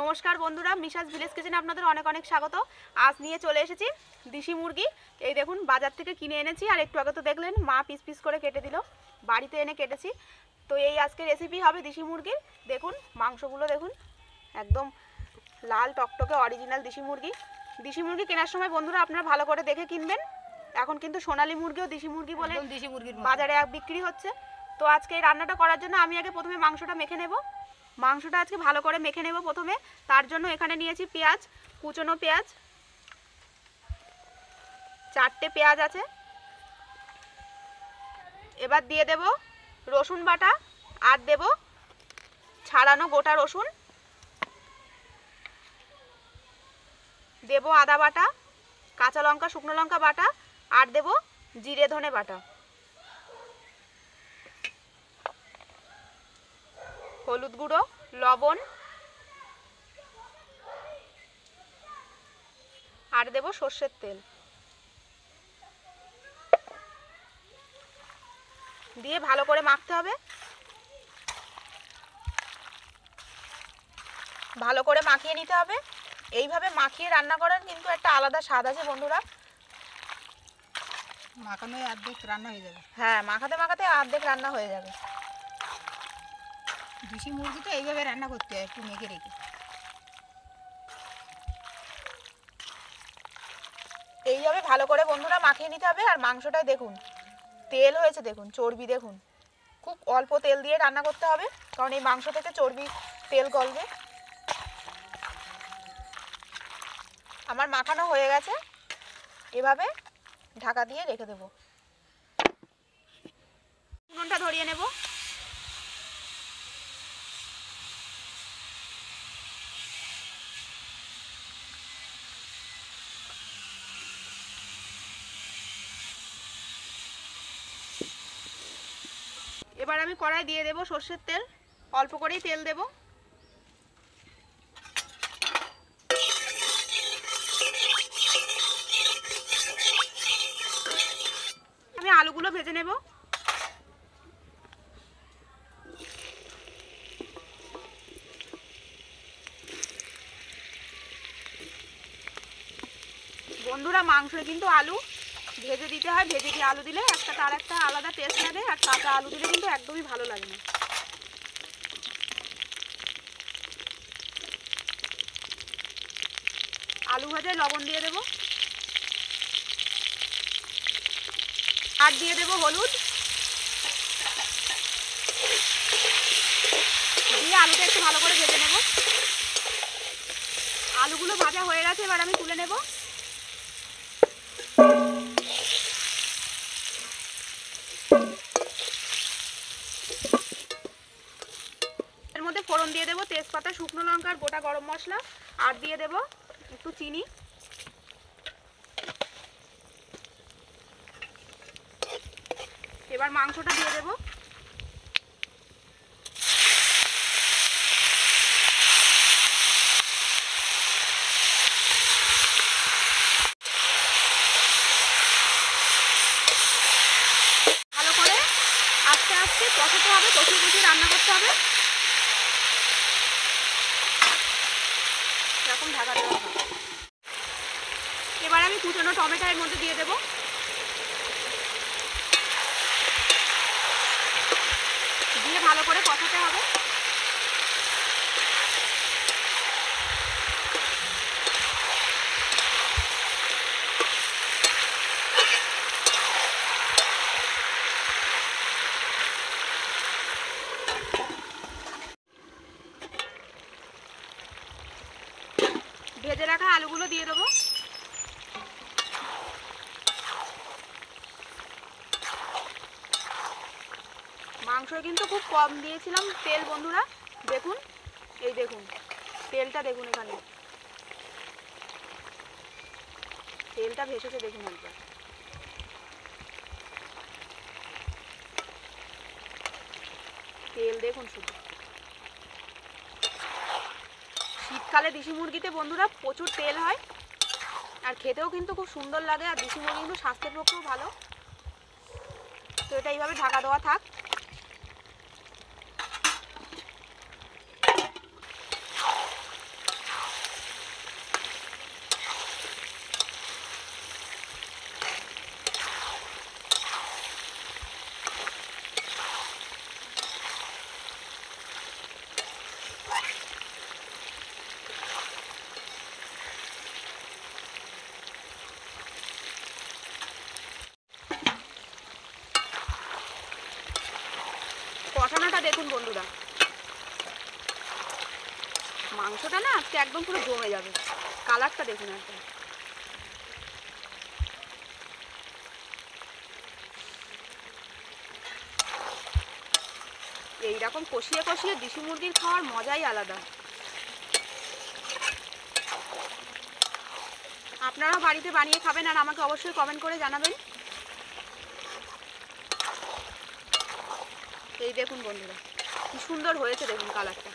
নমস্কার বন্ধুরা, মিশাস ভিলেজ কিচেনে আপনাদের অনেক অনেক স্বাগত। আজ নিয়ে চলে এসেছি দেশি মুরগি। এই দেখুন, বাজার থেকে কিনে এনেছি। আর একটু আগে তো দেখলেন মা পিস পিস করে কেটে দিল, বাড়িতে এনে কেটেছি। তো এই আজকে রেসিপি হবে দেশি মুরগির। দেখুন মাংসগুলো, দেখুন একদম লাল টকটকে অরিজিনাল দেশি মুরগি। দেশি মুরগি কেনার সময় বন্ধুরা আপনারা ভালো করে দেখে কিনবেন। এখন কিন্তু সোনালী মুরগিও দেশি মুরগি বলে দেশি মুরগির বাজারে বিক্রি হচ্ছে। তো আজকে এই রান্নাটা করার জন্য আমি আগে প্রথমে মাংসটা মেখে নেব। মাংসটা আজকে ভালো করে মেখে নেব প্রথমে। তার জন্য এখানে নিয়েছি পেঁয়াজ, কুচনো পেঁয়াজ, 4টে পেঁয়াজ আছে। এবার দিয়ে দেব রসুন বাটা, আর দেব ছাড়ানো গোটা রসুন, দেব আদা বাটা, কাঁচা লঙ্কা, শুকনো লঙ্কা বাটা, আর দেব জিরে ধনে বাটা, হলুদ গুঁড়ো, লবণ, আর দেব সর্ষের তেল। দিয়ে ভালো করে মাখতে হবে। ভালো করে মাখিয়ে নিতে হবে। এইভাবে মাখিয়ে রান্না করার কিন্তু একটা আলাদা স্বাদ আছে বন্ধুরা। মাখানোয় অর্ধেক রান্না হয়ে যাবে। হ্যাঁ, মাখাতে মাখাতে অর্ধেক রান্না হয়ে যাবে। দেশি মুরগি তো এইভাবে রান্না করতে হয়, একটু মেখে রেখে। এইভাবে ভালো করে বন্ধুরা মাখিয়ে নিতে হবে। আর মাংসটায় দেখুন তেল হয়েছে, দেখুন চর্বি, দেখুন খুব অল্প তেল দিয়ে রান্না করতে হবে, কারণ এই মাংস থেকে চর্বি তেল গলবে। আমার মাখানো হয়ে গেছে। এভাবে ঢাকা দিয়ে রেখে দেব। উনুনটা ধরিয়ে নেব। এবার আমি কড়াই দিয়ে দেব সর্ষের তেল। অল্প করেই তেল দেব। আমি আলুগুলো ভেজে নেব। বন্ধুরা মাংসে কিন্তু আলু ভেজে দিতে হয়। ভেজে দিয়ে আলু দিলে তার একটা আলাদা টেস্ট লাগে। আর কাঁচা আলু দিলে কিন্তু একদমই ভালো লাগে না। আলু ভাজায় লবণ দিয়ে দেব, আর দিয়ে দেব হলুদ। দিয়ে আলুটা একটু ভালো করে ভেজে নেব। আলুগুলো ভাজা হয়ে গেছে, এবার আমি তুলে নেব। এর মধ্যে ফোড়ন দিয়ে দেব তেজপাতা, শুকনো লঙ্কা, আর গোটা গরম মশলা, আর দিয়ে দেব একটু চিনি। এবার মাংসটা দিয়ে দেব। ভালো করে আস্তে আস্তে কষাতে হবে, কষিয়ে কষিয়ে রান্না করতে হবে। এরকম ঢাকা দেওয়া হবে। এবার আমি কুচনো টমেটো এর মধ্যে দিয়ে দেব। দিয়ে ভালো করে কষাতে হবে। ভেজে রাখা আলুগুলো দিয়ে দেবো। মাংস কিন্তু খুব কম দিয়েছিলাম তেল বন্ধুরা। দেখুন, এই দেখুন তেলটা, দেখুন এখানে তেলটা ভেসেছে, দেখুন একবার। তেল দেখুন শুধু। শীতকালে দেশি মুরগিতে বন্ধুরা প্রচুর তেল হয়, আর খেতেও কিন্তু খুব সুন্দর লাগে। আর দেশি মুরগি কিন্তু স্বাস্থ্যের পক্ষেও ভালো। তো এটা এইভাবে ঢাকা দেওয়া থাক। দেখুন বন্ধুরা, মাংসটা না আজকে একদম পুরো জমে যাবে। কালারটা দেখুন একদম। এইরকম কষিয়ে কষিয়ে দেশি মুরগির খাওয়ার মজাই আলাদা। আপনারাও বাড়িতে বানিয়ে খাবেন আর আমাকে অবশ্যই কমেন্ট করে জানাবেন। এই দেখুন বন্ধুরা, কি সুন্দর হয়েছে দেখুন কালারটা।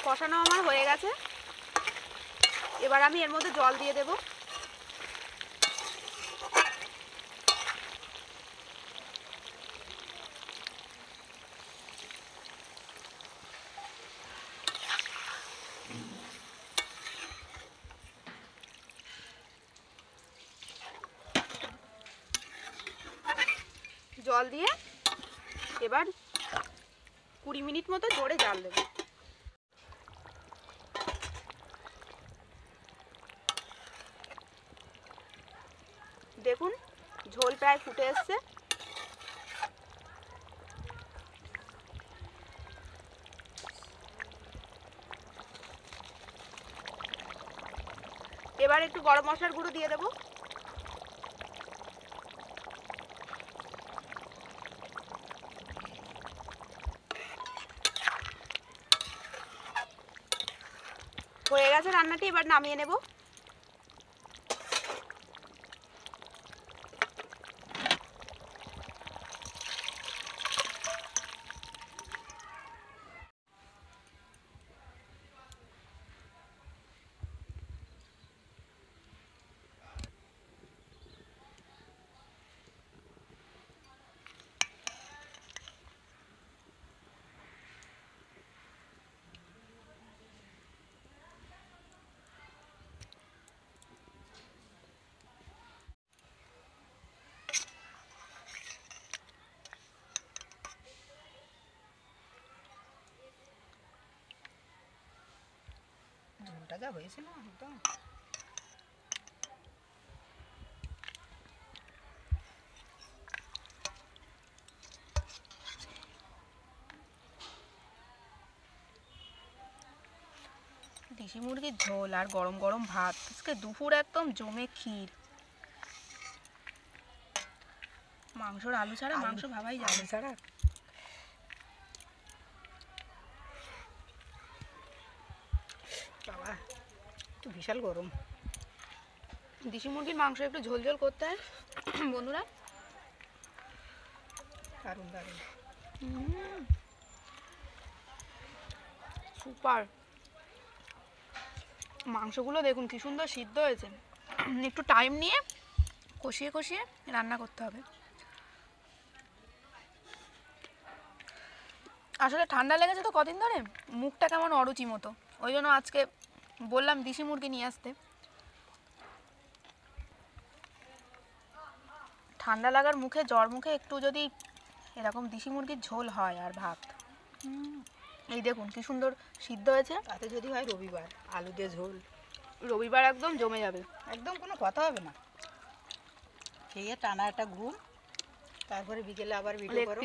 কষানো আমার হয়ে গেছে। এবার আমি এর মধ্যে জল দিয়ে দেব। জল দিয়ে এবার 20 মিনিট মতো জোরে জাল দেব। দেখুন ঝোল প্রায় ফুটে এসছে। এবার একটু গরম মশলার গুঁড়ো দিয়ে দেব। হয়ে গেছে রান্নাটি, এবার নামিয়ে নেব। ঝোলটা যা হয়েছে না একদম। দেশি মুরগির ঝোল আর গরম গরম ভাত, আজকে দুপুর একদম জমে ক্ষীর। মাংসর আলু ছাড়া মাংস ভাবাই যায় না। ছাড়া বাবা একটু বিশাল গরম। দেশি মুরগির মাংস একটু ঝোল ঝোল করতে হয় বন্ধুরা, দারুণ দারুণ। সুপার। মাংসগুলো দেখুন কি সুন্দর সিদ্ধ হয়েছে। একটু টাইম নিয়ে কষিয়ে কষিয়ে রান্না করতে হবে। আসলে ঠান্ডা লেগেছে তো কদিন ধরে, মুখটা কেমন অরুচি মতো, ওই জন্য আজকে বললাম দেশি মুরগি নিয়ে আসতে। ঠান্ডা লাগার মুখে, জ্বর মুখে একটু যদি এরকম দেশি মুরগির ঝোল হয় আর ভাত, এই দেখুন কি সুন্দর সিদ্ধ হয়েছে। তাতে যদি হয় রবিবার আলু দিয়ে ঝোল, রবিবার একদম জমে যাবে, একদম কোনো কথা হবে না। খেয়ে টানা একটা ঘুম, তারপরে বিকেলে আবার ভিডিও করো।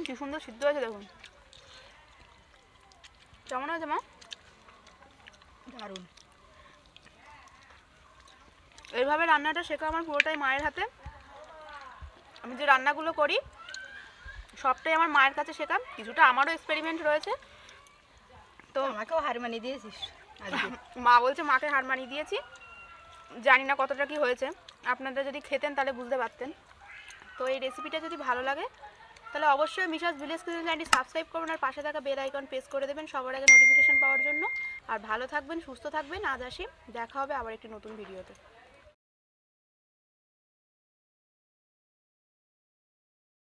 কি সুন্দর সিদ্ধ হয়েছে দেখুন। কেমন হয়েছে মা? দারুণ। এইভাবে রান্নাটা শেখা আমার পুরোটাই মায়ের হাতে। আমি যে রান্নাগুলো করি সবটাই আমার মায়ের কাছে শেখা, কিছুটা আমারও এক্সপেরিমেন্ট রয়েছে। তো আমাকেও হার মানিয়ে দিয়েছিস আজকে। মা বলছে মাকে হার মানিয়ে দিয়েছি, জানি না কতটা কি হয়েছে। আপনারা যদি খেতেন তাহলে বুঝতে পারতেন। তো এই রেসিপিটা যদি ভালো লাগে তাহলে অবশ্যই মিশাস ভিলেজ কিচেন চ্যানেলটি সাবস্ক্রাইব করবেন আর পাশে থাকা বেল আইকন প্রেস করে দেবেন সবার আগে নোটিফিকেশন পাওয়ার জন্য। আর ভালো থাকবেন, সুস্থ থাকবেন। আজ আসি, দেখা হবে আবার একটি নতুন ভিডিওতে।